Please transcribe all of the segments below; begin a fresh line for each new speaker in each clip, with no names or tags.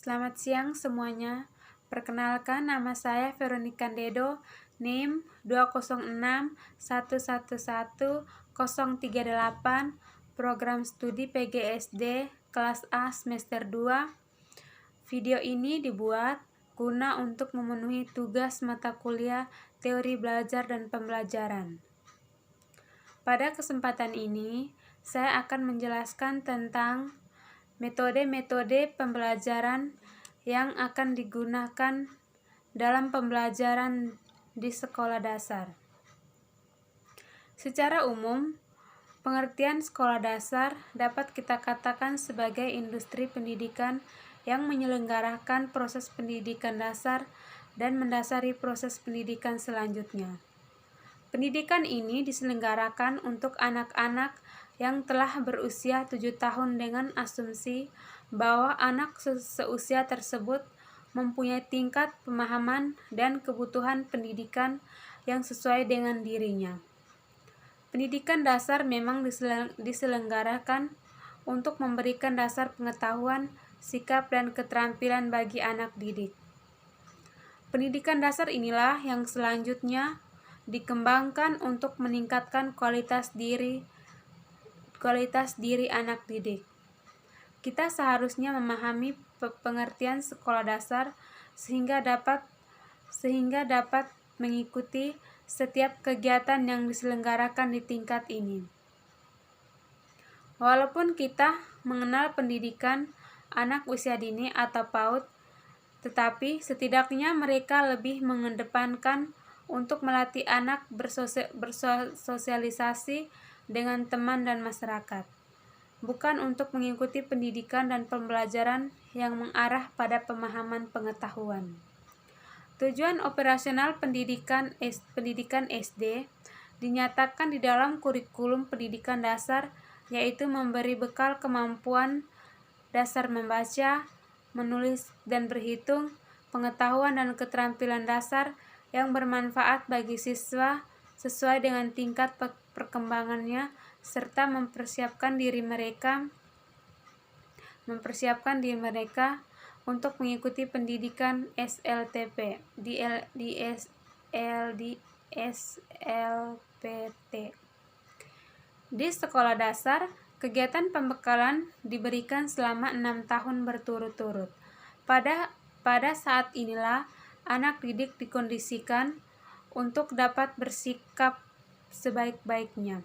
Selamat siang semuanya. Perkenalkan, nama saya Veronica Dedo, NIM 206111038, Program Studi PGSD Kelas A Semester 2. Video ini dibuat guna untuk memenuhi tugas mata kuliah Teori Belajar dan Pembelajaran. Pada kesempatan ini, saya akan menjelaskan tentang metode-metode pembelajaran yang akan digunakan dalam pembelajaran di sekolah dasar. Secara umum, pengertian sekolah dasar dapat kita katakan sebagai industri pendidikan yang menyelenggarakan proses pendidikan dasar dan mendasari proses pendidikan selanjutnya. Pendidikan ini diselenggarakan untuk anak-anak yang telah berusia 7 tahun dengan asumsi bahwa anak seusia tersebut mempunyai tingkat pemahaman dan kebutuhan pendidikan yang sesuai dengan dirinya. Pendidikan dasar memang diselenggarakan untuk memberikan dasar pengetahuan, sikap, dan keterampilan bagi anak didik. Pendidikan dasar inilah yang selanjutnya dikembangkan untuk meningkatkan kualitas diri anak didik. Kita seharusnya memahami pengertian sekolah dasar sehingga dapat mengikuti setiap kegiatan yang diselenggarakan di tingkat ini. Walaupun kita mengenal pendidikan anak usia dini atau PAUD, tetapi setidaknya mereka lebih mengedepankan untuk melatih anak bersosialisasi dengan teman dan masyarakat, bukan untuk mengikuti pendidikan dan pembelajaran yang mengarah pada pemahaman pengetahuan. Tujuan operasional pendidikan SD dinyatakan di dalam kurikulum pendidikan dasar, yaitu memberi bekal kemampuan dasar membaca, menulis, dan berhitung, pengetahuan dan keterampilan dasar yang bermanfaat bagi siswa sesuai dengan tingkat perkembangannya, serta mempersiapkan diri mereka untuk mengikuti pendidikan SLTP di SLPT. Di sekolah dasar, kegiatan pembekalan diberikan selama 6 tahun berturut-turut. Pada saat inilah anak didik dikondisikan untuk dapat bersikap sebaik-baiknya.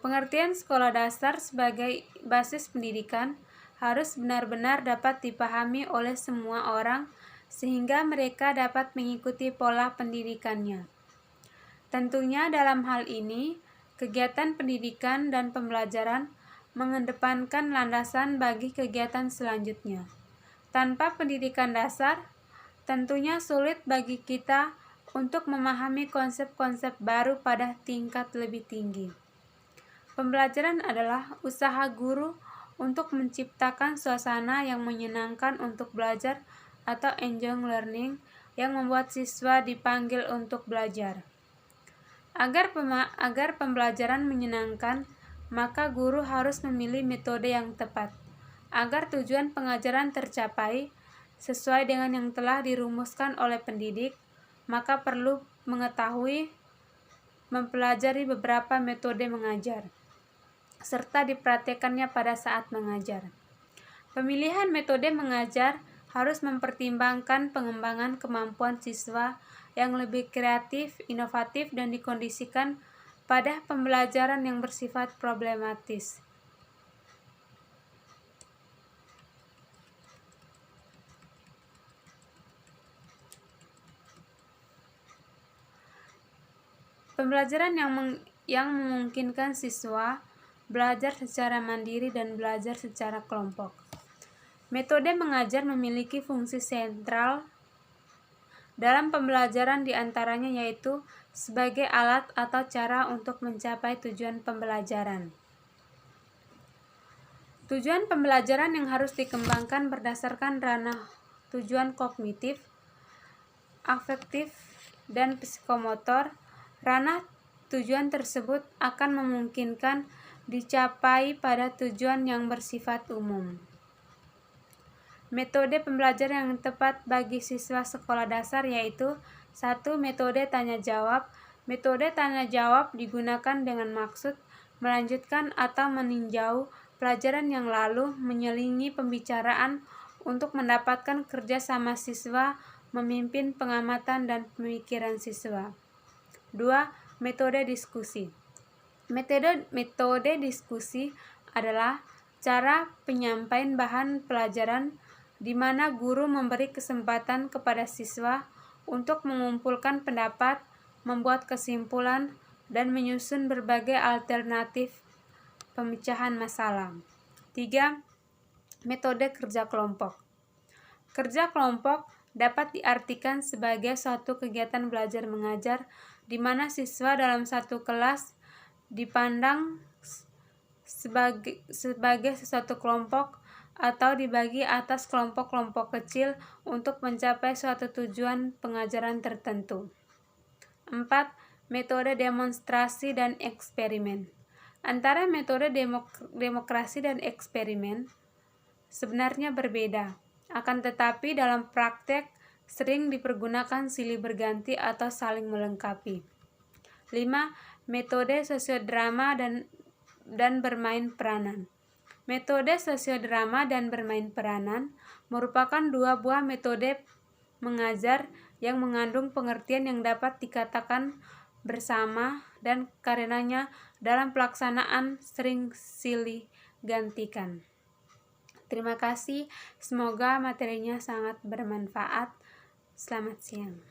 Pengertian sekolah dasar sebagai basis pendidikan harus benar-benar dapat dipahami oleh semua orang sehingga mereka dapat mengikuti pola pendidikannya. Tentunya dalam hal ini, kegiatan pendidikan dan pembelajaran mengedepankan landasan bagi kegiatan selanjutnya. Tanpa pendidikan dasar, tentunya sulit bagi kita untuk memahami konsep-konsep baru pada tingkat lebih tinggi. Pembelajaran adalah usaha guru untuk menciptakan suasana yang menyenangkan untuk belajar atau enjoying learning yang membuat siswa dipanggil untuk belajar. Agar pembelajaran menyenangkan, maka guru harus memilih metode yang tepat. Agar tujuan pengajaran tercapai sesuai dengan yang telah dirumuskan oleh pendidik, maka perlu mempelajari beberapa metode mengajar, serta dipraktikkannya pada saat mengajar. Pemilihan metode mengajar harus mempertimbangkan pengembangan kemampuan siswa yang lebih kreatif, inovatif, dan dikondisikan pada pembelajaran yang bersifat problematis. Pembelajaran yang memungkinkan siswa belajar secara mandiri dan belajar secara kelompok. Metode mengajar memiliki fungsi sentral dalam pembelajaran, diantaranya yaitu sebagai alat atau cara untuk mencapai tujuan pembelajaran. Tujuan pembelajaran yang harus dikembangkan berdasarkan ranah tujuan kognitif, afektif, dan psikomotor. Ranah tujuan tersebut akan memungkinkan dicapai pada tujuan yang bersifat umum. Metode pembelajaran yang tepat bagi siswa sekolah dasar yaitu 1. Metode tanya jawab. Metode tanya jawab digunakan dengan maksud melanjutkan atau meninjau pelajaran yang lalu, menyelingi pembicaraan untuk mendapatkan kerjasama siswa, memimpin pengamatan dan pemikiran siswa. 2. Metode diskusi. Metode diskusi adalah cara penyampaian bahan pelajaran di mana guru memberi kesempatan kepada siswa untuk mengumpulkan pendapat, membuat kesimpulan, dan menyusun berbagai alternatif pemecahan masalah. 3. Metode kerja kelompok. Kerja kelompok dapat diartikan sebagai suatu kegiatan belajar mengajar di mana siswa dalam satu kelas dipandang sebagai sesuatu kelompok atau dibagi atas kelompok-kelompok kecil untuk mencapai suatu tujuan pengajaran tertentu. 4. Metode demonstrasi dan eksperimen. Antara metode demokrasi dan eksperimen sebenarnya berbeda, akan tetapi dalam praktek sering dipergunakan silih berganti atau saling melengkapi. 5. Metode sosiodrama dan bermain peranan. Metode sosiodrama dan bermain peranan merupakan dua buah metode mengajar yang mengandung pengertian yang dapat dikatakan bersama dan karenanya dalam pelaksanaan sering silih gantikan. Terima kasih, semoga materinya sangat bermanfaat. Selamat siang.